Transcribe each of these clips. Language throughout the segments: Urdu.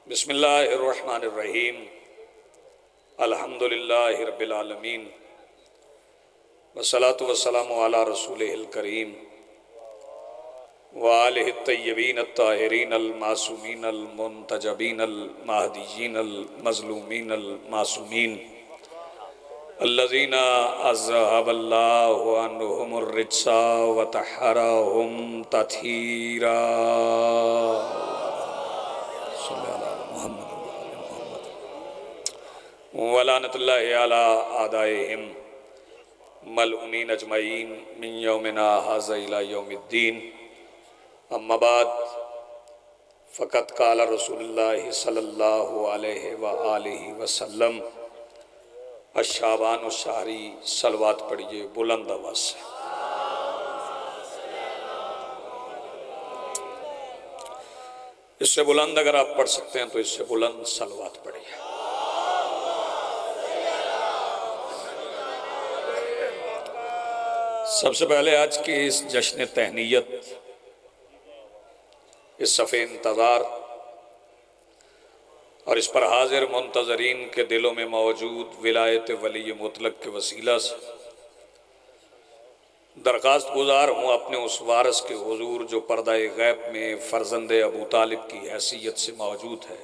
بسم اللہ الرحمن الرحیم الحمدللہ رب العالمین والصلاة والسلام علی رسولہ الکریم وآلہ الطیبین الطاہرین المعصومین المنتجبین المہدیین المظلومین المعصومین الذین اذہب اللہ عنہم الرجس وطہرہم تطہیرا ولعنت اللہ علی اعدائہم ملعونین اجمعین من یومنا ھذا الی یوم الدین اما بعد فقط قال رسول اللہ صلی اللہ علیہ وآلہ وسلم الشعبان الشہری صلوات پڑھیے بلند آواز سے۔ اس سے بلند اگر آپ پڑھ سکتے ہیں تو اس سے بلند صلوات پڑھیے۔ سب سے پہلے آج کی اس جشن تہنیت، اس صفِ انتظار اور اس پر حاضر منتظرین کے دلوں میں موجود ولایت ولی مطلق کے وسیلہ سے درخواست گزار ہوں اپنے اس وارث کے حضور جو پردہ غیب میں فرزند ابو طالب کی حیثیت سے موجود ہے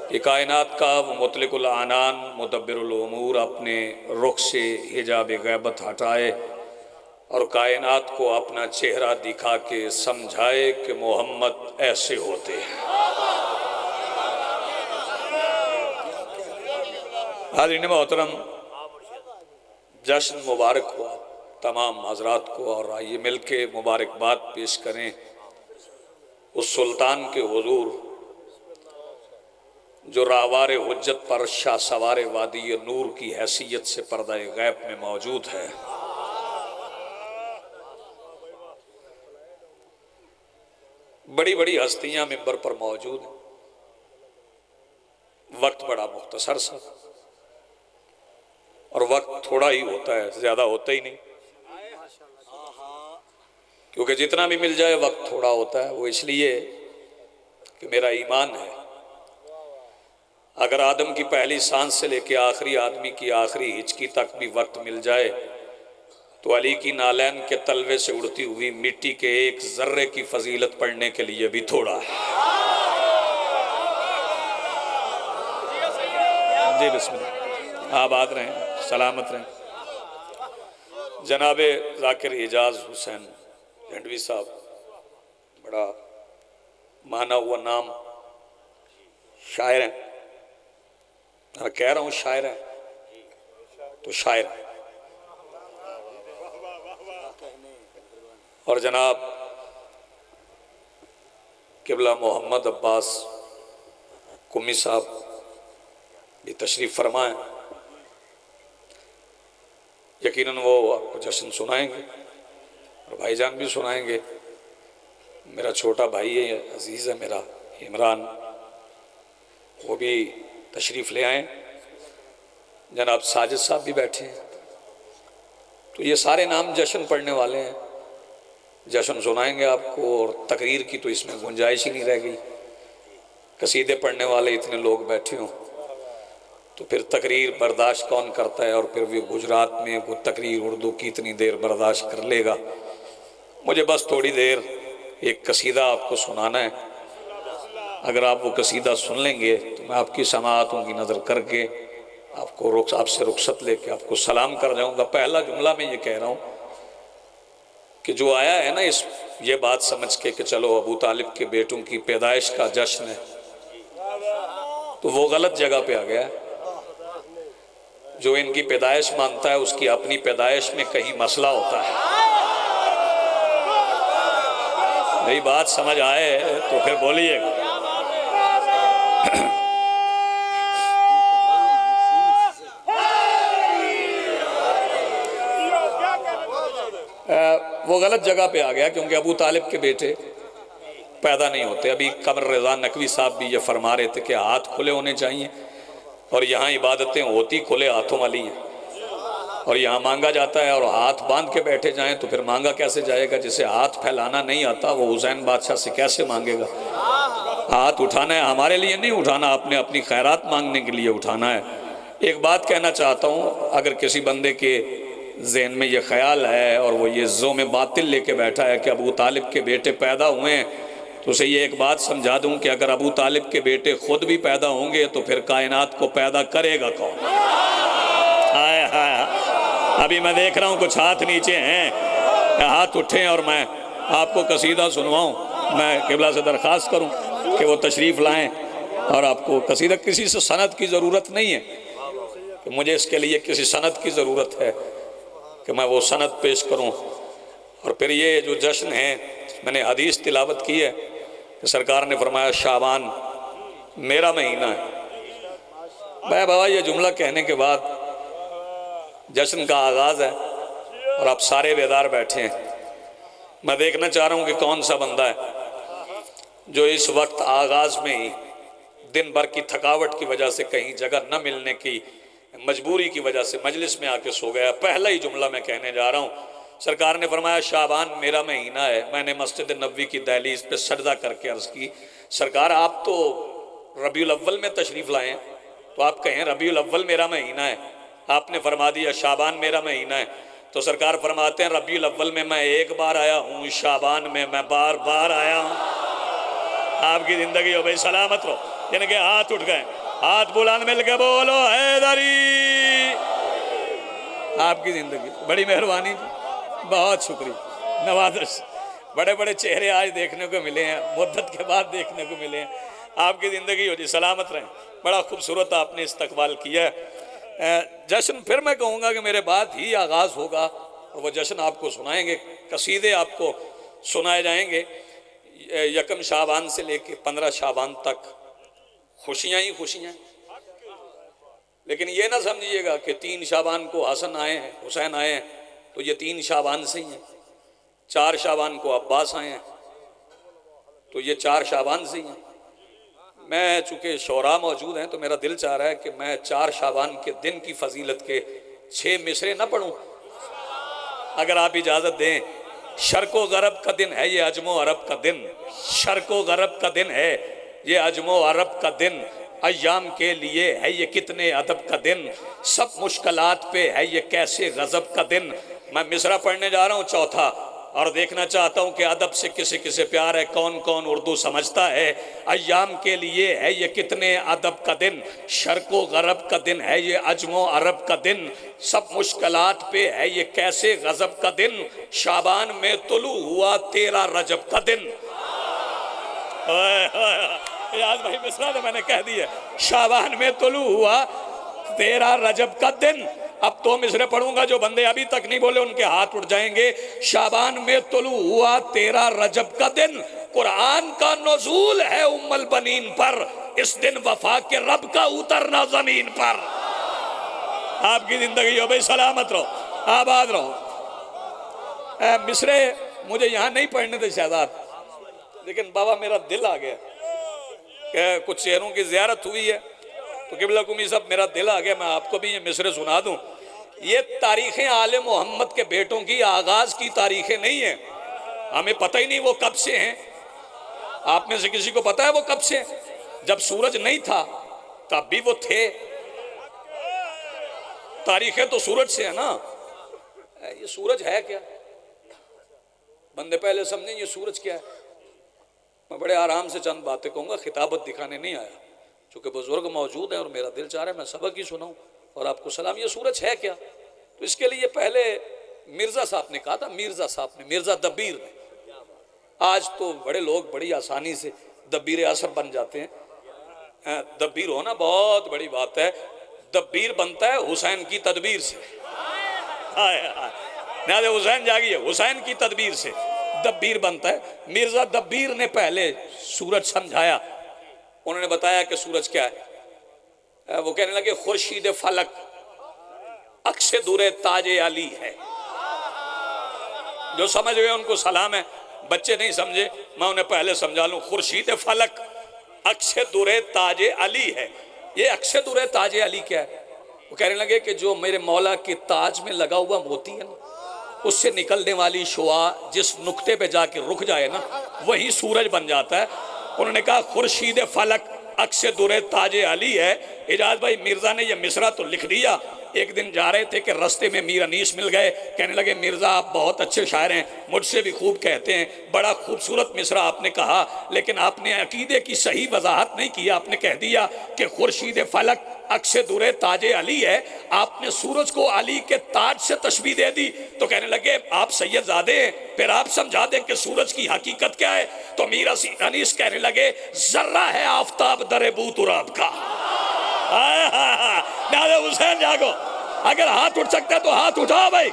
کہ کائنات کا وہ مطلق العنان مدبر الامور اپنے رخ سے حجاب غیبت ہٹائے اور کائنات کو اپنا چہرہ دکھا کے سمجھائے کہ محمد ایسے ہوتے ہیں۔ حاضرین محترم، جشن مبارک ہو تمام حضرات کو، اور آئیے مل کے مبارکباد پیش کریں اس سلطان کے حضور جو راہوار حجت پر شاہ سوار وادی نور کی حیثیت سے پردہ غیب میں موجود ہے۔ بڑی بڑی ہستیاں منبر پر موجود ہیں، وقت بڑا مختصر سا اور وقت تھوڑا ہی ہوتا ہے، زیادہ ہوتا ہی نہیں، کیونکہ جتنا بھی مل جائے وقت تھوڑا ہوتا ہے۔ وہ اس لیے کہ میرا ایمان ہے اگر آدم کی پہلی سانس سے لے کے آخری آدمی کی آخری ہچکی تک بھی وقت مل جائے تو علی کی نالین کے تلوے سے اڑتی ہوئی مٹی کے ایک ذرے کی فضیلت پڑھنے کے لیے بھی تھوڑا ہے۔ جی بسم اللہ، آباد رہیں، سلامت رہیں۔ جناب ذاکر اعجاز حسین جھنڈوی صاحب بڑا مانا ہوا نام، شاعر ہیں، میں کہہ رہا ہوں شاعر ہیں تو شاعر ہیں، اور جناب قبلہ محمد عباس قمی صاحب بھی تشریف فرمائیں۔ یقیناً وہ آپ کو جشن سنائیں گے اور بھائی جان بھی سنائیں گے۔ میرا چھوٹا بھائی ہے، عزیز ہے میرا عمران، وہ بھی تشریف لے آئیں۔ جناب ساجد صاحب بھی بیٹھے ہیں، تو یہ سارے نام جشن پڑھنے والے ہیں، جشن سنائیں گے آپ کو، اور تقریر کی تو اس میں گنجائش ہی نہیں رہ گئی۔ قصیدے پڑھنے والے اتنے لوگ بیٹھے ہوں تو پھر تقریر برداشت کون کرتا ہے، اور پھر وہ گجرات میں وہ تقریر اردو کی اتنی دیر برداشت کر لے گا۔ مجھے بس تھوڑی دیر ایک قصیدہ آپ کو سنانا ہے، اگر آپ وہ قصیدہ سن لیں گے تو میں آپ کی سماعتوں کی نظر کر کے آپ سے رخصت لے کے آپ کو سلام کر جاؤں گا۔ پہلا جملہ میں یہ کہہ رہا ہوں کہ جو آیا ہے نا یہ بات سمجھ کے کہ چلو ابو طالب کے بیٹوں کی پیدائش کا جشن ہے، تو وہ غلط جگہ پہ آ گیا ہے۔ جو ان کی پیدائش مانتا ہے اس کی اپنی پیدائش میں کہیں مسئلہ ہوتا ہے۔ میری بات سمجھ آئے تو پھر بولیے گا۔ وہ غلط جگہ پہ آ گیا کیونکہ ابو طالب کے بیٹے پیدا نہیں ہوتے۔ ابھی قمر رضا نقوی صاحب بھی یہ فرما رہے تھے کہ ہاتھ کھلے ہونے چاہیے، اور یہاں عبادتیں ہوتی کھلے ہاتھوں والی ہیں۔ اور یہاں مانگا جاتا ہے اور ہاتھ باندھ کے بیٹھے جائیں تو پھر مانگا کیسے جائے گا؟ جسے ہاتھ پھیلانا نہیں آتا وہ حسین بادشاہ سے کیسے مانگے گا؟ ہاتھ اٹھانا ہے ہمارے لیے نہیں اٹھانا، اپنے اپنی خیرات مانگنے کے لیے اٹھانا ہے۔ ایک بات کہنا چاہتا ہوں، اگر کسی بندے کے ذہن میں یہ خیال ہے اور وہ یہ زوم باطل لے کے بیٹھا ہے کہ ابو طالب کے بیٹے پیدا ہوئے ہیں، تو اسے یہ ایک بات سمجھا دوں کہ اگر ابو طالب کے بیٹے خود بھی پیدا ہوں گے تو پھر کائنات کو پیدا کرے گا کون؟ ہائے ہائے، ابھی میں دیکھ رہا ہوں کچھ ہاتھ نیچے ہیں، ہاتھ اٹھیں اور میں آپ کو قصیدہ سنواؤں۔ میں قبلہ سے درخواست کروں کہ وہ تشریف لائیں اور آپ کو قصیدہ، کسی سے سند کی ضرورت نہیں ہے کہ مجھے اس کے لیے کسی سند کی ضرورت ہے کہ میں وہ سند پیش کروں۔ اور پھر یہ جو جشن ہے، میں نے حدیث تلاوت کی ہے کہ سرکار نے فرمایا شعبان میرا مہینہ ہے۔ بھائی بابا یہ جملہ کہنے کے بعد جشن کا آغاز ہے اور آپ سارے بیدار بیٹھے ہیں۔ میں دیکھنا چاہ رہا ہوں کہ کون سا بندہ ہے جو اس وقت آغاز میں ہی دن بھر کی تھکاوٹ کی وجہ سے کہیں جگہ نہ ملنے کی مجبوری کی وجہ سے مجلس میں آ کے سو گیا۔ پہلا ہی جملہ میں کہنے جا رہا ہوں، سرکار نے فرمایا شعبان میرا مہینہ ہے۔ میں نے مسجد نبوی کی دہلیز پہ سجدہ کر کے عرض کی، سرکار آپ تو ربیع الاول میں تشریف لائے ہیں تو آپ کہیں ربیع الاول میرا مہینہ ہے، آپ نے فرما دیا شعبان میرا مہینہ ہے۔ تو سرکار فرماتے ہیں ربیع الاول میں ایک بار آیا ہوں، شعبان میں بار بار آیا ہوں۔ آپ کی زندگی ہو بھئی سلامت رہو۔ یعنی کہ ہاتھ اٹھ گئے، ہاتھ بلند مل کے بولو حیدری۔ آپ کی زندگی بڑی مہربانی، بہت شکریہ، نوازش۔ بڑے بڑے چہرے آج دیکھنے کو ملے ہیں، مدت کے بعد دیکھنے کو ملے ہیں۔ آپ کی زندگی ہو جی سلامت رہیں۔ بڑا خوبصورت آپ نے استقبال کیا ہے۔ جشن پھر میں کہوں گا کہ میرے بعد ہی آغاز ہوگا اور وہ جشن آپ کو سنائیں گے، قصیدے آپ کو سنائے جائیں گے۔ یکم شعبان سے لے کے 15 شعبان تک خوشیاں ہی خوشیاں، لیکن یہ نہ سمجھیے گا کہ 3 شعبان کو حسن آئے ہیں، حسین آئے ہیں تو یہ 3 شعبان سے ہی ہیں۔ 4 شعبان کو عباس آئے ہیں تو یہ 4 شعبان سے ہی ہیں۔ میں چونکہ شعراء موجود ہیں تو میرا دل چاہ رہا ہے کہ میں 4 شعبان کے دن کی فضیلت کے 6 مصرے نہ پڑھوں، اگر آپ اجازت دیں۔ شرق و غرب کا دن ہے یہ عجم و عرب کا دن، شرق و غرب کا دن ہے یہ عجم و عرب کا دن، ایام کے لیے ہے یہ کتنے ادب کا دن، سب مشکلات پہ ہے یہ کیسے غضب کا دن۔ میں مصرع پڑھنے جا رہا ہوں 4تھا، اور دیکھنا چاہتا ہوں کہ ادب سے کسے کسے پیار ہے، کون کون اردو سمجھتا ہے۔ ایام کے لیے ہے یہ کتنے ادب کا دن، شرق و غرب کا دن ہے یہ عجم و عرب کا دن، سب مشکلات پہ ہے یہ کیسے غضب کا دن، شعبان میں طلوع ہوا 13 رجب کا دن۔ یاد بھائی مصرع نے میں نے کہہ دیا، شعبان میں طلوع ہوا 13 رجب کا دن۔ اب تو مصرے پڑھوں گا، جو بندے ابھی تک نہیں بولے ان کے ہاتھ اٹھ جائیں گے۔ شعبان میں طلوع ہوا 13 رجب کا دن، قرآن کا نزول ہے ام البنین پر، اس دن وفا کے رب کا اترنا زمین پر۔ آپ کی زندگی ہو بھئی سلامت رہو، آباد رہو۔ مصرے مجھے یہاں نہیں پڑھنے تھے شہزاد، لیکن بابا میرا دل آ گیا کہ کچھ چہروں کی زیارت ہوئی ہے تو قبلہ کمی صاحب میرا دل آ گیا، میں آپ کو بھی یہ مصرے سنا دوں۔ یہ تاریخیں آل محمد کے بیٹوں کی آغاز کی تاریخیں نہیں ہیں، ہمیں پتہ ہی نہیں وہ کب سے ہیں۔ آپ میں سے کسی کو پتہ ہے وہ کب سے ہیں؟ جب سورج نہیں تھا تب بھی وہ تھے۔ تاریخیں تو سورج سے ہیں نا۔ یہ سورج ہے کیا؟ بندے پہلے سمجھیں یہ سورج کیا ہے۔ میں بڑے آرام سے چند باتیں کہوں گا، خطابت دکھانے نہیں آیا، چونکہ بزرگ موجود ہیں اور میرا دل چاہ رہا ہے میں سبق ہی سناؤں اور آپ کو سلام۔ یہ سورج ہے کیا؟ تو اس کے لیے پہلے مرزا صاحب نے کہا تھا، مرزا صاحب نے، مرزا دبیر نے۔ آج تو بڑے لوگ بڑی آسانی سے دبیر اعصر بن جاتے ہیں۔ دبیر ہونا بہت بڑی بات ہے۔ دبیر بنتا ہے حسین کی تدبیر سے۔ ناد حسین جاگیے، حسین کی تدبیر سے دبیر بنتا ہے۔ مرزا دبیر نے پہلے سورج سمجھایا، انہوں نے بتایا کہ سورج کیا ہے۔ وہ کہنے لگے خورشید فلک عکس دور تاج علی ہے۔ جو سمجھ گئے ان کو سلام ہے، بچے نہیں سمجھے میں انہیں پہلے سمجھا لوں۔ خورشید فلک عکس دور تاج علی ہے۔ یہ عکس دور تاج علی کیا ہے؟ وہ کہنے لگے کہ جو میرے مولا کے تاج میں لگا ہوا موتی ہے نا، اس سے نکلنے والی شعاع جس نقطے پہ جا کے رک جائے نا، وہی سورج بن جاتا ہے۔ انہوں نے کہا خورشید فلک عکس در تاج علی ہے۔ اجاز بھائی مرزا نے یہ مصرع تو لکھ دیا۔ ایک دن جا رہے تھے کہ رستے میں میر انیس مل گئے، کہنے لگے مرزا آپ بہت اچھے شاعر ہیں، مجھ سے بھی خوب کہتے ہیں، بڑا خوبصورت مصرع آپ نے کہا، لیکن آپ نے عقیدے کی صحیح وضاحت نہیں کی۔ آپ نے کہہ دیا کہ خورشید فلک عکس در تاج علی ہے، آپ نے سورج کو علی کے تاج سے تشبیہ دے دی۔ تو کہنے لگے آپ سید زادے ہیں، پھر آپ سمجھا دیں کہ سورج کی حقیقت کیا ہے۔ تو میر انیس کہنے لگے ذرہ ہے آفتاب در بو تراب کا۔ نعرہ حسین جاگو، اگر ہاتھ اٹھ سکتا ہے تو ہاتھ اٹھاؤ بھائی۔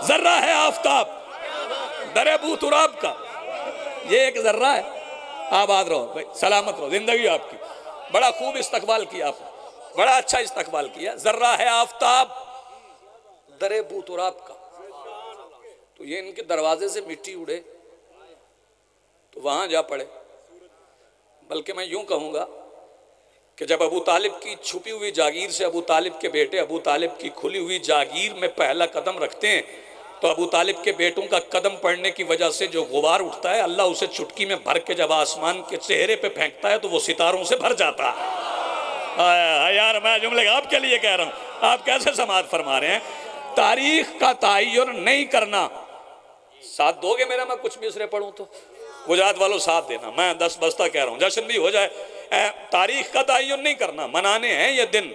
ذرہ ہے آفتاب در بو تراب کا، یہ ایک ذرہ ہے۔ آباد رہو بھائی، سلامت رہو، زندگی آپ کی۔ بڑا خوب استقبال کیا آپ نے، بڑا اچھا استقبال کیا۔ ذرہ ہے آفتاب در بو تراب کا، تو یہ ان کے دروازے سے مٹی اڑے تو وہاں جا پڑے۔ بلکہ میں یوں کہوں گا کہ جب ابو طالب کی چھپی ہوئی جاگیر سے ابو طالب کے بیٹے ابو طالب کی کھلی ہوئی جاگیر میں پہلا قدم رکھتے ہیں، تو ابو طالب کے بیٹوں کا قدم پڑنے کی وجہ سے جو غبار اٹھتا ہے، اللہ اسے چٹکی میں بھر کے جب آسمان کے چہرے پہ پھینکتا ہے تو وہ ستاروں سے بھر جاتا ہے۔ یار میں جملے آپ کے لیے کہہ رہا ہوں، آپ کیسے سماعت فرما رہے ہیں؟ تاریخ کا تعین نہیں کرنا۔ ساتھ دو گے میرا میں کچھ مصرے پڑھوں تو؟ گجرات والوں ساتھ دینا، میں 10 بستہ کہہ رہا ہوں، جشن بھی ہو جائے۔ تاریخ کا تعین نہیں کرنا، منانے ہیں یہ دن،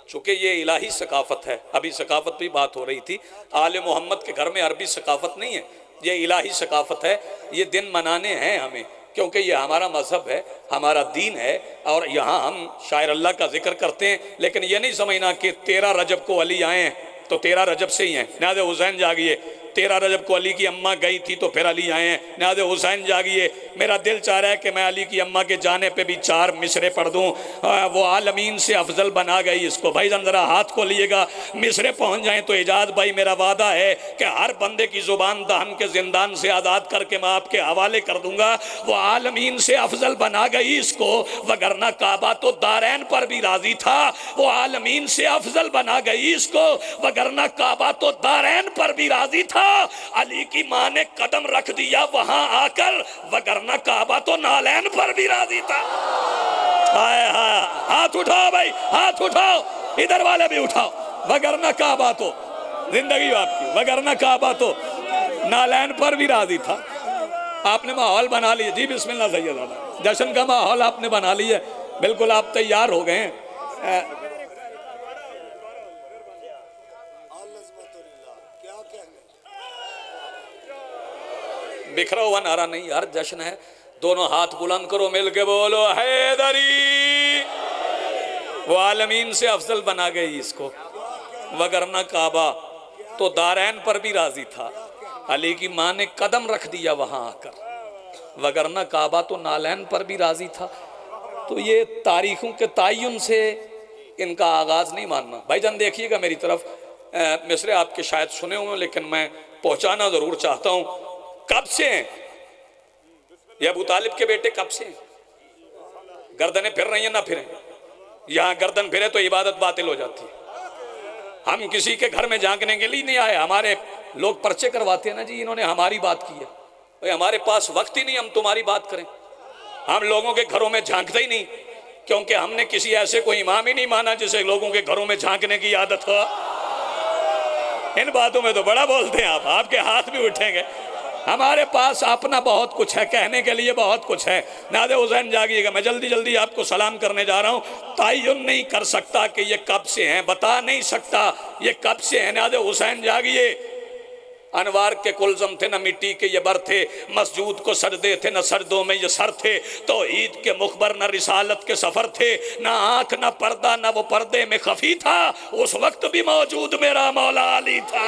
چونکہ یہ الہی ثقافت ہے۔ ابھی ثقافت بھی بات ہو رہی تھی، آل محمد کے گھر میں عربی ثقافت نہیں ہے، یہ الہی ثقافت ہے۔ یہ دن منانے ہیں ہمیں، کیونکہ یہ ہمارا مذہب ہے، ہمارا دین ہے، اور یہاں ہم شاعر اللہ کا ذکر کرتے ہیں۔ لیکن یہ نہیں سمجھنا کہ 13 رجب کو علی آئے ہیں تو 13 رجب سے ہی ہیں۔ نازِ حسین جاگیے، 13 رجب کو علی کی اماں گئی تھی تو پھر علی آئے ہیں۔ نازِ حسین جاگیے، میرا دل چاہ رہا ہے کہ میں علی کی اماں کے جانے پہ بھی 4 مصرے پڑھ دوں۔ وہ عالمین سے افضل بنا گئی اس کو۔ بھائی جان ذرا ہاتھ کو لیے گا، مصرے پہنچ جائیں تو اجاز بھائی میرا وعدہ ہے کہ ہر بندے کی زبان دہن کے زندان سے آزاد کر کے میں آپ کے حوالے کر دوں گا۔ وہ عالمین سے افضل بنا گئی اس کو، وگرنہ کعبہ تو دارین پر بھی راضی تھا۔ وہ عالمین سے افضل بنا گئی اس کو، وگرنہ کعبہ تو دارین پر بھی راضی تھا۔ علی کی ماں نے قدم رکھ دیا وہاں آ کر، وگرنہ کعبہ تو نالین پر بھی راضی تھا۔ ہاتھ اٹھاؤ بھائی، ہاتھ اٹھاؤ، ادھر والے بھی اٹھاؤ۔ وگرنہ کعبہ تو، زندگی آپ کی، وگرنہ کعبہ تو نالین پر بھی راضی تھا۔ آپ نے ماحول بنا لیا جی، بسم اللہ سید اللہ، جشن کا ماحول آپ نے بنا لیا، بالکل آپ تیار ہو گئے ہیں۔ بکھرا ہوا نعرہ نہیں یار، جشن ہے۔ دونوں ہاتھ بلند کرو، مل کے بولو حیدری۔ وہ عالمین سے افضل بنا گئی اس کو، وگرنہ کعبہ تو دارین پر بھی راضی تھا۔ علی کی ماں نے قدم رکھ دیا وہاں آ کر، وگرنہ کعبہ تو نالین پر بھی راضی تھا۔ تو یہ تاریخوں کے تعین سے ان کا آغاز نہیں ماننا۔ بھائی جان دیکھیے گا میری طرف، مصرے آپ کے شاید سنے ہوں لیکن میں پہنچانا ضرور چاہتا ہوں۔ کب سے ہیں یہ ابو طالب کے بیٹے؟ کب سے ہیں؟ گردنیں پھر رہی ہیں نہ پھریں؟ یہاں گردن پھرے تو عبادت باطل ہو جاتی ہے۔ ہم کسی کے گھر میں جھانکنے کے لیے نہیں آئے، ہمارے لوگ پرچے کرواتے ہیں نا جی انہوں نے ہماری بات کی ہے، ہمارے پاس وقت ہی نہیں ہم تمہاری بات کریں۔ ہم لوگوں کے گھروں میں جھانکتے ہی نہیں، کیونکہ ہم نے کسی ایسے کوئی امام ہی نہیں مانا جسے لوگوں کے گھروں میں جھانکنے کی عادت ہو۔ ان باتوں میں تو بڑا بولتے ہیں آپ کے ہاتھ بھی اٹھیں گے۔ ہمارے پاس اپنا بہت کچھ ہے، کہنے کے لیے بہت کچھ ہے۔ نازِ حسین جاگیے گا، میں جلدی جلدی آپ کو سلام کرنے جا رہا ہوں۔ تعین نہیں کر سکتا کہ یہ کب سے ہیں، بتا نہیں سکتا یہ کب سے ہیں۔ نازِ حسین جاگیے، انوار کے کلزم تھے نہ مٹی کے یہ بر تھے، مسجود کو سجدے تھے نہ سجدوں میں یہ سر تھے، توحید کے مخبر نہ رسالت کے سفر تھے، نہ آنکھ نہ پردہ نہ وہ پردے میں خفی تھا، اس وقت بھی موجود میرا مولا علی تھا۔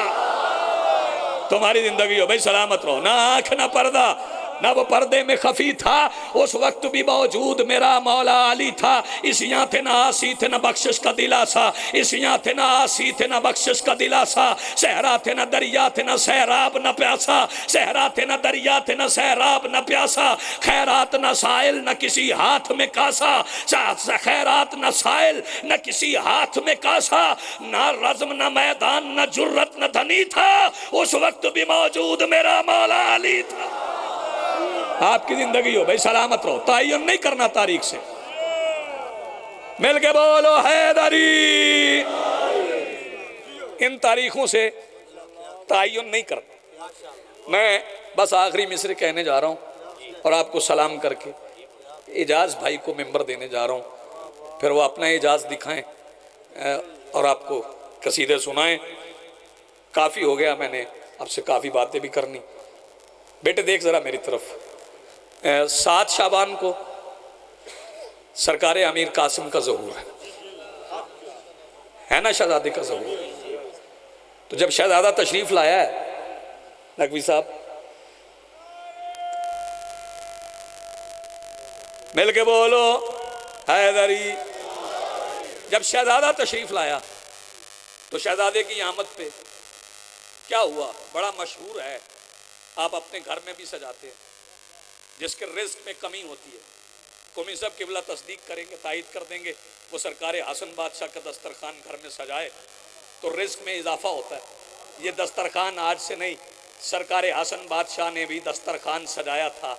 تمہاری زندگی ہو بھائی، سلامت رہو، نہ آنکھ نہ پردہ نہ وہ پردے میں خفی تھا، اس وقت بھی موجود میرا مولا علی تھا۔ اسیاں تھے نہ آسی تھے نہ بخشش کا دلاسا، اسیاں تھے نہ آسی تھے نہ بخشش کا دلاسا، صحرا تھے نہ دریا تھے نہ سیراب نہ پیاسا، صحرا تھے نہ دریا تھے نہ سیراب نہ پیاسا، خیرات نہ سائل نہ کسی ہاتھ میں کاسا، خیرات نہ سائل نہ کسی ہاتھ میں کاسا، نہ رزم نہ میدان نہ جرت نہ دھنی تھا، اس وقت بھی موجود میرا مولا علی تھا۔ آپ کی زندگی ہو بھائی سلامت رہو، تعین نہیں کرنا تاریخ سے، مل کے بولو حیدری۔ ان تاریخوں سے تعین نہیں کرنا۔ میں بس آخری مصرع کہنے جا رہا ہوں اور آپ کو سلام کر کے اعجاز بھائی کو ممبر دینے جا رہا ہوں، پھر وہ اپنا اعجاز دکھائیں اور آپ کو قصیدے سنائیں۔ کافی ہو گیا، میں نے آپ سے کافی باتیں بھی کرنی۔ بیٹے دیکھ ذرا میری طرف، 7 شعبان کو سرکار امیر قاسم کا ظہور ہے نا، شہزادے کا ظہور۔ تو جب شہزادہ تشریف لایا ہے نقوی صاحب، مل کے بولو حیدری۔ جب شہزادہ تشریف لایا تو شہزادے کی آمد پہ کیا ہوا؟ بڑا مشہور ہے، آپ اپنے گھر میں بھی سجاتے ہیں۔ جس کے رزق میں کمی ہوتی ہے، قومی صاحب قبلہ تصدیق کریں گے، تائید کر دیں گے، وہ سرکار حسن بادشاہ کا دسترخوان گھر میں سجائے تو رزق میں اضافہ ہوتا ہے۔ یہ دسترخوان آج سے نہیں، سرکار حسن بادشاہ نے بھی دسترخوان سجایا تھا۔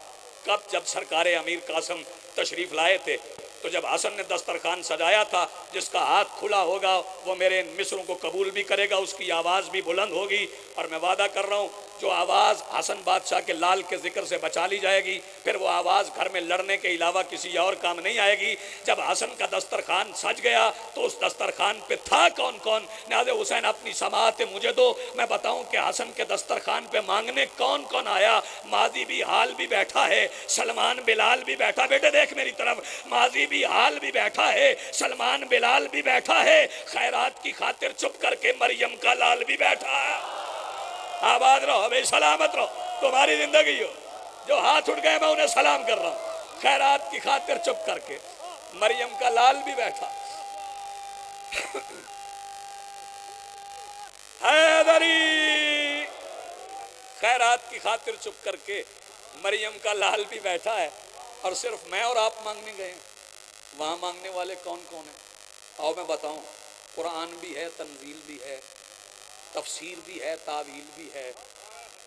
کب؟ جب سرکار امیر قاسم تشریف لائے تھے، تو جب حسن نے دسترخوان سجایا تھا، جس کا ہاتھ کھلا ہوگا وہ میرے ان مصروں کو قبول بھی کرے گا، اس کی آواز بھی بلند ہوگی۔ اور میں وعدہ کر رہا ہوں جو آواز حسن بادشاہ کے لال کے ذکر سے بچا لی جائے گی، پھر وہ آواز گھر میں لڑنے کے علاوہ کسی اور کام نہیں آئے گی۔ جب حسن کا دسترخوان سج گیا تو اس دسترخوان پہ تھا کون کون؟ نیاز حسین اپنی سماعت مجھے دو، میں بتاؤں کہ حسن کے دسترخوان پہ مانگنے کون کون آیا۔ ماضی بھی حال بھی بیٹھا ہے، سلمان بلال بھی بیٹھا، بیٹے دیکھ میری طرف، ماضی بھی حال بھی بیٹھا ہے، سلمان بلال بھی بیٹھا ہے، خیرات کی خاطر چپ کر کے مریم کا لال بھی بیٹھا ہے۔ آباد رہو بھائی، سلامت رہو، تمہاری زندگی ہو۔ جو ہاتھ اٹھ گئے میں انہیں سلام کر رہا ہوں، خیرات کی خاطر چپ کر کے مریم کا لال بھی بیٹھا۔ حیدری، خیرات کی خاطر چپ کر کے مریم کا لال بھی بیٹھا ہے، اور صرف میں اور آپ مانگنے گئے ہیں۔ وہاں مانگنے والے کون کون ہیں؟ آؤ میں بتاؤں، قرآن بھی ہے، تنزیل بھی ہے، تفسیر بھی ہے، تعویل بھی ہے۔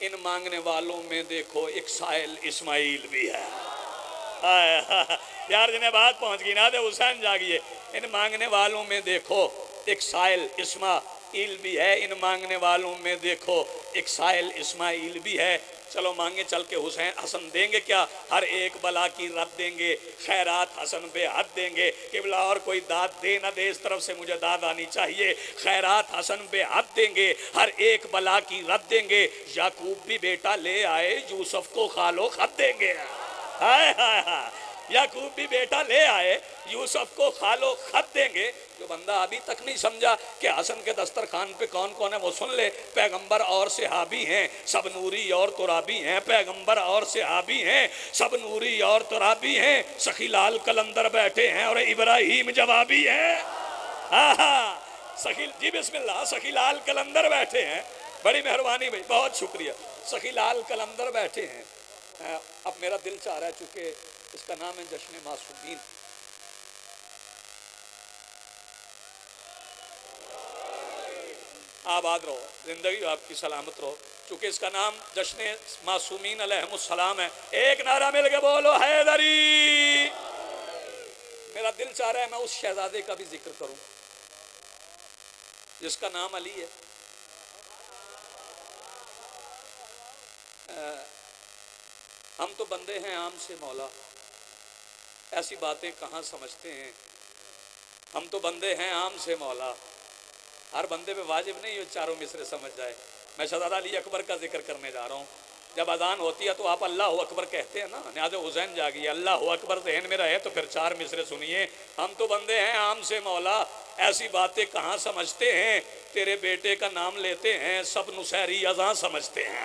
ان مانگنے والوں میں دیکھو ایک سائل اسماعیل بھی ہے۔ یار جنہیں بات پہنچ گئی نا، تو حسین جاگیے۔ ان مانگنے والوں میں دیکھو ایک سائل اسماعیل بھی ہے، ان مانگنے والوں میں دیکھو ایک سائل اسماعیل بھی ہے۔ چلو مانگے چل کے حسن دیں گے کیا؟ ہر ایک بلا کی رد دیں گے، خیرات حسن بے حد دیں گے۔ قبلہ اور کوئی داد دے نہ دے، اس طرف سے مجھے داد آنی چاہیے۔ خیرات حسن بے حد دیں گے، ہر ایک بلا کی رد دیں گے۔ یعقوب بھی بیٹا لے آئے، یوسف کو خالو خط دیں گے۔ ہائے ہائے ہائے، یعقوب بھی بیٹا لے آئے، یوسف کو خالو خط دیں گے۔ جو بندہ ابھی تک نہیں سمجھا کہ حسن کے دسترخوان پہ کون کون ہے، وہ سن لے۔ پیغمبر اور صحابی ہیں، سب نوری اور ترابی ہیں۔ پیغمبر اور صحابی ہیں، سب نوری اور ترابی ہیں۔ سخی لال قلندر بیٹھے ہیں اور ابراہیم جوابی ہیں۔ سخی جی بسم اللہ، سخی لال قلندر بیٹھے ہیں، بڑی مہربانی بھائی، بہت شکریہ۔ سخی لال قلندر بیٹھے ہیں۔ اب میرا دل چاہ رہا ہے، چونکہ اس کا نام ہے جشن معصومین، آباد رہو، زندگی آپ کی سلامت رہو، چونکہ اس کا نام جشن معصومین علیہم السلام ہے۔ ایک نعرہ مل کے بولو حیدری۔ میرا دل چاہ رہا ہے میں اس شہزادے کا بھی ذکر کروں جس کا نام علی ہے۔ ہم تو بندے ہیں عام سے مولا، ایسی باتیں کہاں سمجھتے ہیں۔ ہم تو بندے ہیں عام سے مولا، ہر بندے پہ واجب نہیں یہ چاروں مصرے سمجھ جائے۔ میں شہزادہ علی اکبر کا ذکر کرنے جا رہا ہوں۔ جب اذان ہوتی ہے تو آپ اللہ اکبر کہتے ہیں نا، نیاز حسین جاگیے، اللہ اکبر ذہن میں رہے تو پھر 4 مصرے سنیے۔ ہم تو بندے ہیں عام سے مولا، ایسی باتیں کہاں سمجھتے ہیں۔ تیرے بیٹے کا نام لیتے ہیں، سب نصیری اذان سمجھتے ہیں۔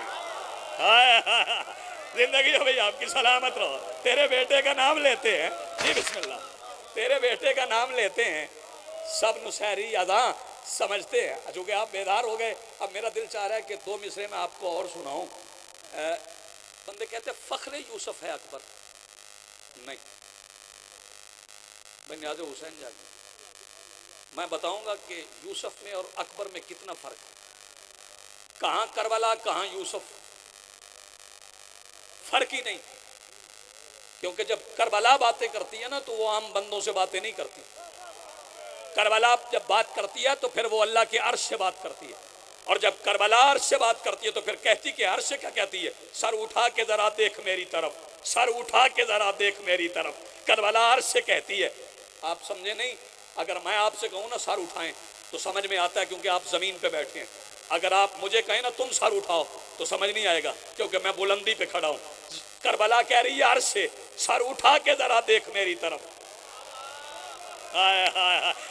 زندگی ہو بھئی آپ کی سلامت رہو. تیرے بیٹے کا نام لیتے ہیں. جی بسم اللہ. تیرے بیٹے کا نام لیتے ہیں. سب نسہری اذاں سمجھتے ہیں. چونکہ آپ بیدار ہو گئے اب میرا دل چاہ رہا ہے کہ 2 مصرے میں آپ کو اور سناؤں. بندے کہتے ہیں فخر یوسف ہے اکبر. نہیں بنیاد حسین جاگی. میں بتاؤں گا کہ یوسف میں اور اکبر میں کتنا فرق ہے. کہاں کربلا کہاں یوسف. فرق ہی نہیں. کیونکہ جب کربلا باتیں کرتی ہے نا تو وہ عام بندوں سے باتیں نہیں کرتی. کربلا جب بات کرتی ہے تو پھر وہ اللہ کے عرش سے بات کرتی ہے. اور جب کربلا عرش سے بات کرتی ہے تو پھر کہتی کہ عرش سے کیا کہتی ہے؟ سر اٹھا کے ذرا دیکھ میری طرف. سر اٹھا کے ذرا دیکھ میری طرف. کربلا عرش سے کہتی ہے. آپ سمجھے نہیں. اگر میں آپ سے کہوں نا سر اٹھائیں تو سمجھ میں آتا ہے کیونکہ آپ زمین پہ بیٹھے ہیں. اگر آپ مجھے کہیں نا تم سر اٹھاؤ تو سمجھ نہیں آئے گا کیونکہ میں بلندی پہ کھڑا ہوں. کربلا کہہ رہی ہے عرش سے سر اٹھا کے ذرا دیکھ میری طرف.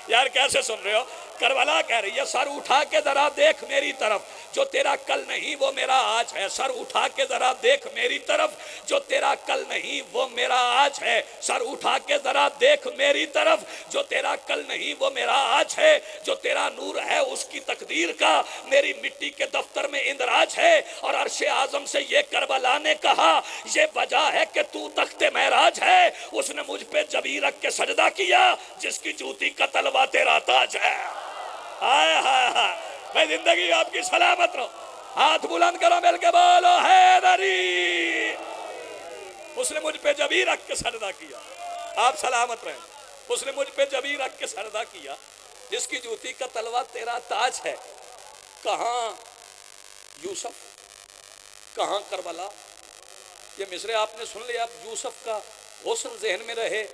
یار کیسے سن رہے ہو. کربلا کہہ رہی ہے سر اٹھا کے ذرا دیکھ میری طرف. جو تیرا کل نہیں وہ میرا آج ہے. سر اٹھا کے ذرا دیکھ میری طرف. جو تیرا کل نہیں وہ میرا آج ہے. سر اٹھا کے ذرا دیکھ میری طرف. جو تیرا کل نہیں وہ میرا آج ہے. جو تیرا نور ہے اس کی تقدیر کا میری مٹی کے دفتر میں اندراج ہے. اور عرش اعظم سے یہ کربلا نے کہا یہ وجہ ہے کہ تو تخت معراج ہے. اس نے مجھ پہ جبیں رکھ کے سجدہ کیا جس کی جوتی کا تلوا تیرا تاج ہے. ہائے ہائے ہائے. میں زندگی آپ کی سلامت رہو. ہاتھ بلند کرو مل کے بولو حیدری. اس نے مجھ پہ جبیں رکھ کے سجدہ کیا. آپ سلامت رہیں. اس نے مجھ پہ جبیں رکھ کے سجدہ کیا جس کی جوتی کا تلوا تیرا تاج ہے. کہاں یوسف کہاں کربلا. یہ مصرے آپ نے سن لیا. اب یوسف کا حسن ذہن میں رہے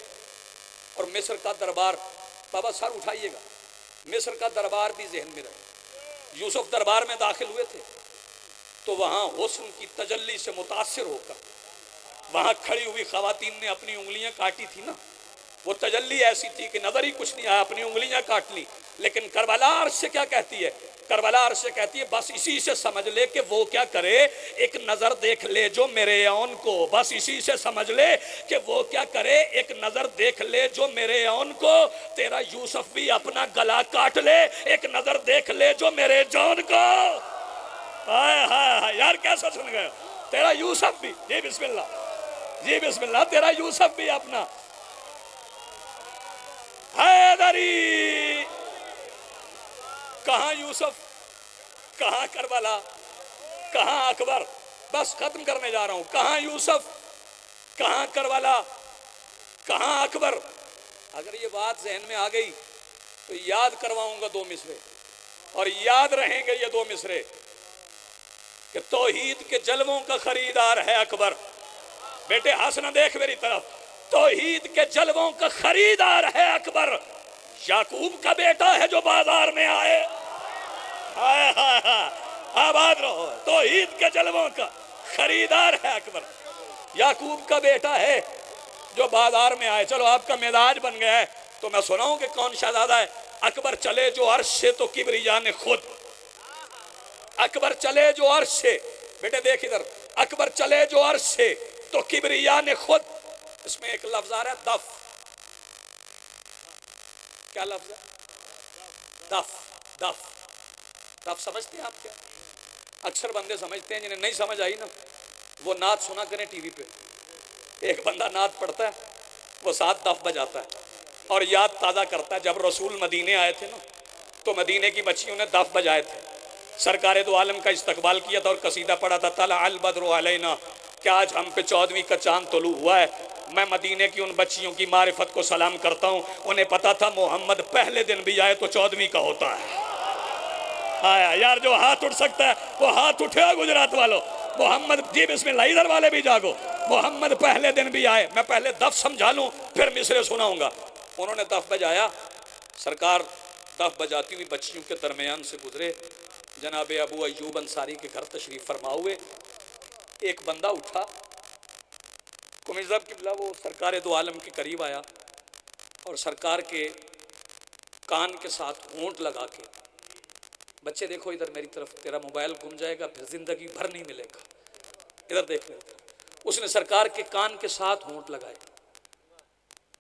اور مصر کا دربار. بابا سر اٹھائیے گا. مصر کا دربار بھی ذہن میں رہے. یوسف دربار میں داخل ہوئے تھے تو وہاں حسن کی تجلی سے متاثر ہو کر وہاں کھڑی ہوئی خواتین نے اپنی انگلیاں کاٹی تھی نا. وہ تجلی ایسی تھی کہ نظر ہی کچھ نہیں آیا. اپنی انگلیاں کاٹ لی. لیکن کربلا عرش سے کیا کہتی ہے؟ کربلا عرش سے کہتی ہے بس اسی سے سمجھ لے کہ وہ کیا کرے. ایک نظر دیکھ لے جو میرے اون کو. بس اسی سے سمجھ لے کہ وہ کیا کرے. ایک نظر دیکھ لے جو میرے اون کو. تیرا یوسف بھی اپنا گلا کاٹ لے. ایک نظر دیکھ لے جو میرے جون کو. یار کیسا سن گئے. تیرا یوسف بھی. جی بسم اللہ. جی بسم اللہ. تیرا یوسف بھی اپنا. حیدری. کہاں یوسف کہاں کربلا کہاں اکبر. بس ختم کرنے جا رہا ہوں. کہاں یوسف کہاں کربلا کہاں اکبر. اگر یہ بات ذہن میں آ گئی تو یاد کرواؤں گا 2 مصرے اور یاد رہیں گے یہ 2 مصرے کہ توحید کے جلووں کا خریدار ہے اکبر. بیٹے ہنس نہ دیکھ میری طرف. توحید کے جلووں کا خریدار ہے اکبر. یعقوب کا بیٹا ہے جو بازار میں آئے. آباد رہو. توحید کے جلووں کا خریدار ہے اکبر. یعقوب کا بیٹا ہے جو بازار میں آئے. چلو آپ کا مزاج بن گیا ہے تو میں سناؤں کہ کون شہزادہ ہے. اکبر چلے جو عرش سے تو کبریا نے خود. اکبر چلے جو عرش سے. بیٹے دیکھ ادھر. اکبر چلے جو عرش سے تو کبریا نے خود. اس میں ایک لفظ آ رہا ہے دف. کیا لفظ ہے؟ دف. دف دف سمجھتے ہیں آپ کیا؟ اکثر بندے سمجھتے ہیں. جنہیں نہیں سمجھ آئی نا وہ نعت سنا کریں ٹی وی پہ. ایک بندہ نعت پڑھتا ہے وہ 7 دف بجاتا ہے اور یاد تازہ کرتا ہے جب رسول مدینے آئے تھے نا تو مدینے کی بچیوں نے دف بجائے تھے. سرکار دو عالم کا استقبال کیا تھا اور قصیدہ پڑھا تھا طلع البدر علینا کہ آج ہم پہ 14ویں کا چاند طلوع ہوا ہے. میں مدینے کی ان بچیوں کی معرفت کو سلام کرتا ہوں. انہیں پتا تھا محمد پہلے دن بھی آئے تو 14ویں کا ہوتا ہے. آیا یار جو ہاتھ اٹھ سکتا ہے وہ ہاتھ اٹھے. گجرات والوں محمد. جی بسم اللہ. ادھر والے بھی جاگو. محمد پہلے دن بھی آئے. میں پہلے دف سمجھا لوں پھر مصرے سناؤں گا. انہوں نے دف بجایا. سرکار دف بجاتی ہوئی بچیوں کے درمیان سے گزرے. جناب ابو ایوب انصاری کے گھر تشریف فرما ہوئے. ایک بندہ اٹھا کمیزب قبلہ وہ سرکار دو عالم کے قریب آیا اور سرکار کے کان کے ساتھ ہونٹ لگا کے بچے دیکھو ادھر میری طرف. تیرا موبائل گم جائے گا پھر زندگی بھر نہیں ملے گا. ادھر دیکھ میری طرف. اس نے سرکار کے کان کے ساتھ ہونٹ لگائے،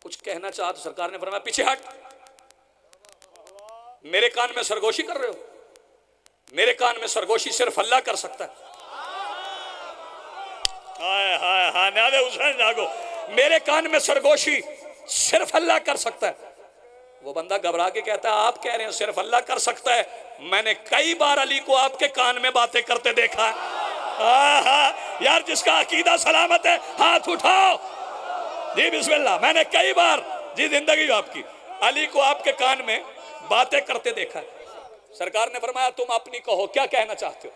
کچھ کہنا چاہا تو سرکار نے فرمایا پیچھے ہٹ، میرے کان میں سرگوشی کر رہے ہو؟ میرے کان میں سرگوشی صرف اللہ کر سکتا ہے۔ نیازِ حسین جاگو، میرے کان میں سرگوشی صرف اللہ کر سکتا ہے۔ وہ بندہ گھبرا کے کہتا ہے آپ کہہ رہے ہیں صرف اللہ کر سکتا ہے، میں نے کئی بار علی کو آپ کے کان میں باتیں کرتے دیکھا ہے۔ یار جس کا عقیدہ سلامت ہے ہاتھ اٹھاؤ جی بسم اللہ۔ میں نے کئی بار جی زندگی آپ کی علی کو آپ کے کان میں باتیں کرتے دیکھا ہے۔ سرکار نے فرمایا تم اپنی کہو، کیا کہنا چاہتے ہو؟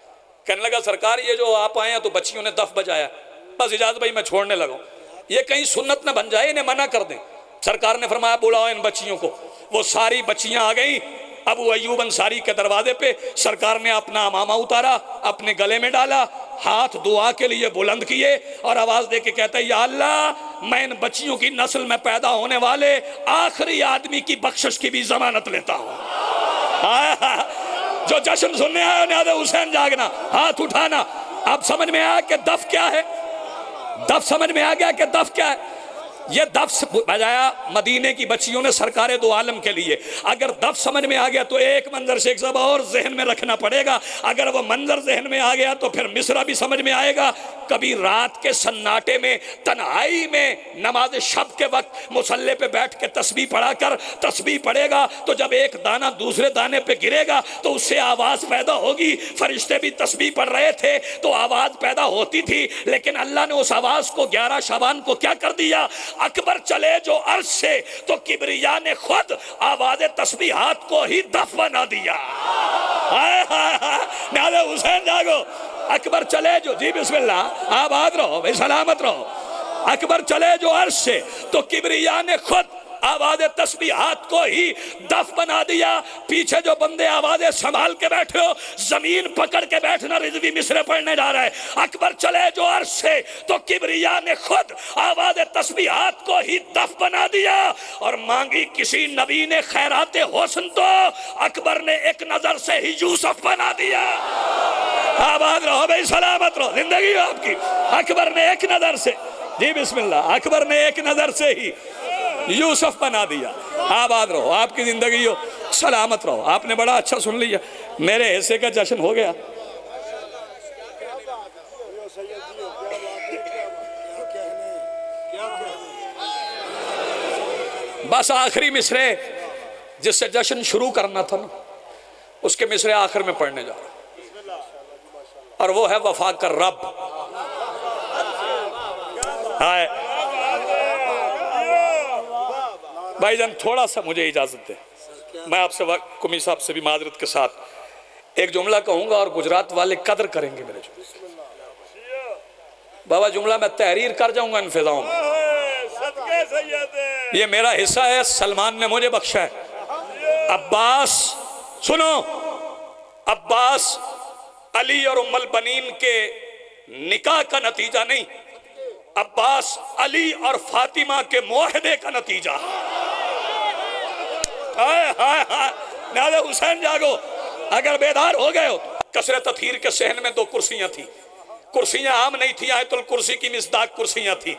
کہنے لگا سرکار یہ جو آپ آئے ہیں تو بچیوں نے دف بجایا، بس اجازت بھائی میں چھوڑنے لگا ہوں، یہ کہیں سنت نہ بن جائے، انہیں منع کر دیں۔ سرکار نے فرمایا بلاؤ ان بچیوں کو۔ وہ ساری بچیاں آ گئیں ابو ایوب انصاری کے دروازے پہ۔ سرکار نے اپنا امامہ اتارا، اپنے گلے میں ڈالا، ہاتھ دعا کے لیے بلند کیے اور آواز دے کے کہتا ہے یا اللہ میں ان بچیوں کی نسل میں پیدا ہونے والے آخری آدمی کی بخشش کی بھی ضمانت لیتا ہوں۔ جو جشن سننے آئے نیاز حسین جاگنا، ہاتھ اٹھانا۔ اب سمجھ میں آیا کہ دف کیا ہے؟ دف سمجھ میں آ گیا کہ دف کیا ہے؟ یہ دف بجایا مدینے کی بچیوں نے سرکار دو عالم کے لیے۔ اگر دف سمجھ میں آ گیا تو ایک منظر شیخ صاحب اور ذہن میں رکھنا پڑے گا، اگر وہ منظر ذہن میں آ گیا تو پھر مصرع بھی سمجھ میں آئے گا۔ کبھی رات کے سناٹے میں تنہائی میں نماز شب کے وقت مصلی پہ بیٹھ کے تسبیح پڑھا کر تسبیح پڑھے گا تو جب ایک دانہ دوسرے دانے پہ گرے گا تو اس سے آواز پیدا ہوگی۔ فرشتے بھی تسبیح پڑھ رہے تھے تو آواز پیدا ہوتی تھی، لیکن اللہ نے اس آواز کو 11 شعبان کو کیا کر دیا؟ اکبر چلے جو عرش سے تو کبریا نے خود آواز تسبیحات کو ہی دف بنا دیا۔ نیاز حسین جاگو، اکبر چلے جو جی بسم اللہ آباد رہو بھائی سلامت رہو، اکبر چلے جو عرش سے تو کبریا نے خود آواز تسبیحات کو ہی دف بنا دیا۔ پیچھے جو بندے آوازیں سنبھال کے بیٹھے ہو زمین پکڑ کے بیٹھنا، رضوی مصرع پڑھنے جا رہا ہے۔ اکبر چلے جو عرش سے تو کبریا نے خود آواز تسبیحات کو ہی دف بنا دیا، اور مانگی کسی نبی نے خیرات حسن تو اکبر نے ایک نظر سے ہی یوسف بنا دیا۔ آباد رہو بھائی سلامت رہو، زندگی آپ کی۔ اکبر نے ایک نظر سے جی بسم اللہ، اکبر نے ایک نظر سے ہی یوسف بنا دیا۔ آباد رہو، آپ کی زندگی ہو، سلامت رہو۔ آپ نے بڑا اچھا سن لیا، میرے حصے کا جشن ہو گیا۔ بس آخری مصرے جس سے جشن شروع کرنا تھا نا، اس کے مصرے آخر میں پڑھنے جا رہا، اور وہ ہے وفا کر رب۔ بھائی جان تھوڑا سا مجھے اجازت دے، میں آپ سے کمی صاحب سے بھی معذرت کے ساتھ ایک جملہ کہوں گا، اور گجرات والے قدر کریں گے میرے جملے۔ بابا جملہ میں تحریر کر جاؤں گا ان فضاؤں میں، یہ میرا حصہ ہے، سلمان نے مجھے بخشا ہے۔ عباس سنو، عباس علی اور ام البنین کے نکاح کا نتیجہ نہیں، عباس علی اور فاطمہ کے معاہدے کا نتیجہ۔ نیاز حسین جاگو، اگر بیدار ہو گئے ہو۔ کثرت تطہیر کے صحن میں 2 کرسیاں تھیں، کرسیاں عام نہیں تھیں، آیت الکرسی کی مصداق کرسیاں تھیں۔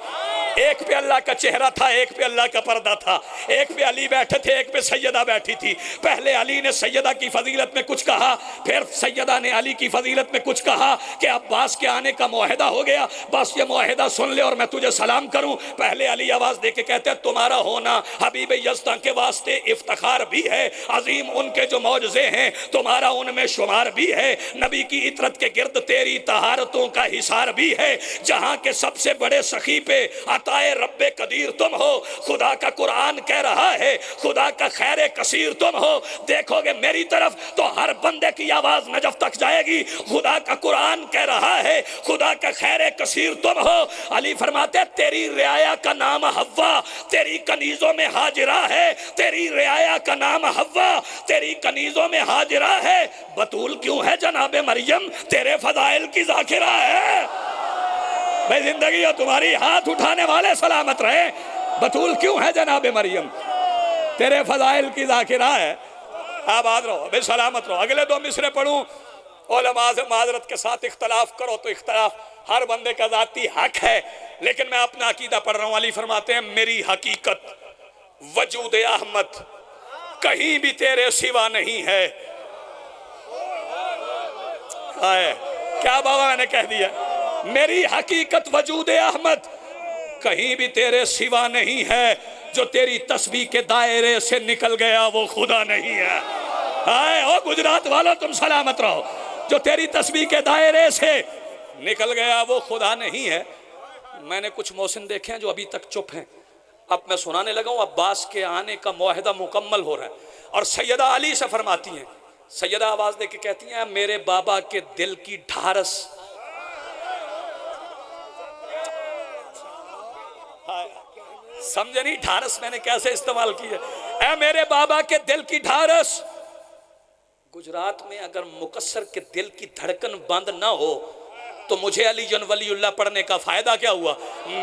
ایک پہ اللہ کا چہرہ تھا، ایک پہ اللہ کا پردہ تھا، ایک پہ علی بیٹھے تھے، ایک پہ سیدہ بیٹھی تھی۔ پہلے علی نے سیدہ کی فضیلت میں کچھ کہا، پھر سیدہ نے علی کی فضیلت میں کچھ کہا کہ عباس کے آنے کا معاہدہ ہو گیا، بس یہ معاہدہ سن لے اور میں تجھے سلام کروں۔ پہلے علی آواز دے کے کہتے ہیں تمہارا ہونا حبیب یزداں کے واسطے افتخار بھی ہے، عظیم ان کے جو معجزے ہیں تمہارا ان میں شمار بھی ہے، نبی کی عطرت کے گرد تیری طہارتوں کا حصار بھی ہے، جہاں کے سب سے بڑے سخی پہ عطائے رب قدیر تم ہو، خدا کا قرآن کہہ رہا ہے خدا کا خیر کثیر تم ہو۔ دیکھو گے میری طرف تو ہر بندے کی آواز نجف تک جائے گی، خدا کا قرآن کہہ رہا ہے خدا کا خیر کثیر تم ہو۔ علی فرماتے تیری رعایا کا نام حوا، تیری کنیزوں میں حاجرہ ہے، تیری رعایا کا نام حوا، تیری کنیزوں میں حاجرہ ہے، بطول کیوں ہے جناب مریم، تیرے فضائل کی ذاکرہ ہے۔ بھئی زندگی ہو تمہاری، ہاتھ اٹھانے والے سلامت رہے، بطول کیوں ہے جناب مریم، تیرے فضائل کی ذاکرہ ہے۔ آباد رہو بھئی سلامت رہو۔ اگلے 2 مصرے پڑھوں علماء سے معذرت کے ساتھ اختلاف کرو تو اختلاف ہر بندے کا ذاتی حق ہے، لیکن میں اپنا عقیدہ پڑھ رہا ہوں. علی فرماتے ہیں میری حقیقت وجود احمد کہیں بھی تیرے سوا نہیں ہے. کیا بابا میں نے کہہ دیا؟ میری حقیقت وجود احمد کہیں بھی تیرے سوا نہیں ہے، جو تیری تسبیح کے دائرے سے نکل گیا وہ خدا نہیں ہے. او گجرات والوں تم سلامت رہو. جو تیری تسبیح کے دائرے سے نکل گیا وہ خدا نہیں ہے. میں نے کچھ محسن دیکھے ہیں جو ابھی تک چپ ہیں. اب میں سنانے لگا ہوں، عباس کے آنے کا معاہدہ مکمل ہو رہا ہے. اور سیدہ علی سے فرماتی ہیں، سیدہ آواز دے کے کہتی ہیں میرے بابا کے دل کی ڈھارس. سمجھے نہیں ڈھارس میں نے کیسے استعمال کی ہے؟ اے میرے بابا کے دل کی ڈھارس. گجرات میں اگر مقصر کے دل کی دھڑکن بند نہ ہو تو مجھے علی جن ولی اللہ پڑھنے کا فائدہ کیا ہوا؟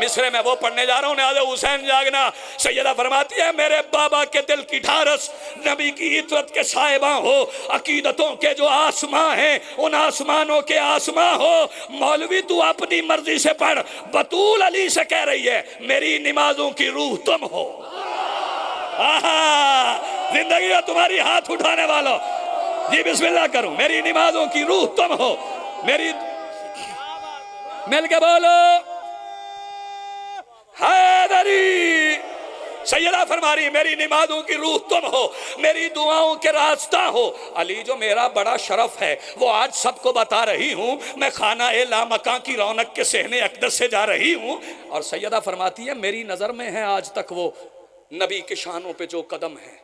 مصرے میں وہ پڑھنے جا رہا ہوں، ناز حسین جاگنا. سیدہ فرماتی ہے میرے بابا کے دل کی ڈھارس نبی کی عطرت کے صاحباں ہو، عقیدتوں کے جو آسماں ہیں ان آسمانوں کے آسماں ہو. مولوی تو اپنی مرضی سے پڑھ، بطول علی سے کہہ رہی ہے میری نمازوں کی روح تم ہو. زندگی ہے تمہاری ہاتھ اٹھانے والوں. جی بسم اللہ کروں. میری نمازوں کی روح تم ہو. میری مل کے بولو حیدری. سیدہ فرما رہی میری نمازوں کی روح تم ہو، میری دعاؤں کے راستہ ہو. علی جو میرا بڑا شرف ہے وہ آج سب کو بتا رہی ہوں. میں خانہ لامکاں کی رونق کے صحن اقدس سے جا رہی ہوں. اور سیدہ فرماتی ہے میری نظر میں ہے آج تک وہ نبی کے شانوں پہ جو قدم ہے.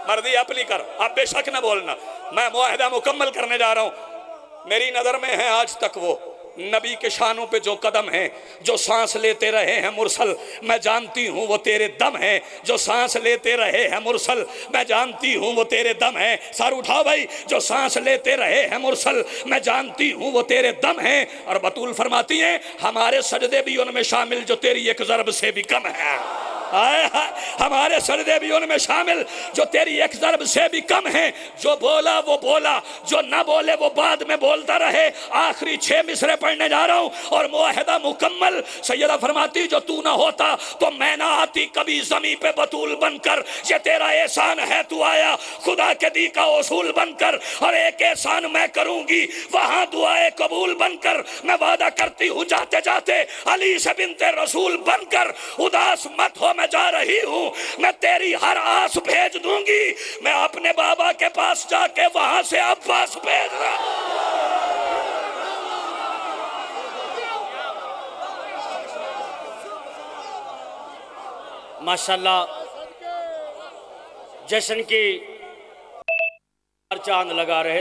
مرضی اپنی کر، آپ بے شک نہ بولنا، میں معاہدہ مکمل کرنے جا رہا ہوں. میری نظر میں ہے آج تک وہ نبی کے شانوں پہ جو قدم ہیں، جو سانس لیتے رہے ہیں مرسل میں جانتی ہوں وہ تیرے دم ہیں. جو سانس لیتے رہے ہیں مرسل میں جانتی ہوں وہ تیرے دم ہیں. سر اٹھاؤ بھائی. جو سانس لیتے رہے ہیں مرسل میں جانتی ہوں وہ تیرے دم ہیں. اور بطول فرماتی ہیں ہمارے سجدے بھی ان میں شامل جو تیری ایک ضرب سے بھی کم ہے. ہمارے سجدے بھی ان میں شامل جو تیری ایک ضرب سے بھی کم ہیں. جو بولا وہ بولا، جو نہ بولے وہ بعد میں بولتا رہے. آخری 6 مصرے پڑھنے جا رہا ہوں اور معاہدہ مکمل. سیدہ فرماتی جو تو نہ ہوتا تو میں نہ آتی کبھی زمین پہ بطول بن کر. یہ تیرا احسان ہے تو آیا خدا کے دی کا اصول بن کر. اور ایک احسان میں کروں گی وہاں دعائے قبول بن کر. میں وعدہ کرتی ہوں جاتے جاتے علی سے بنت رسول بن کر. اداس مت ہو میں جا رہی ہوں، میں تیری ہر آس بھیج دوں گی. میں اپنے بابا کے پاس جا کے وہاں سے عباس بھیج رہا ہوں. ماشاءاللہ جشن کی چاند لگا رہے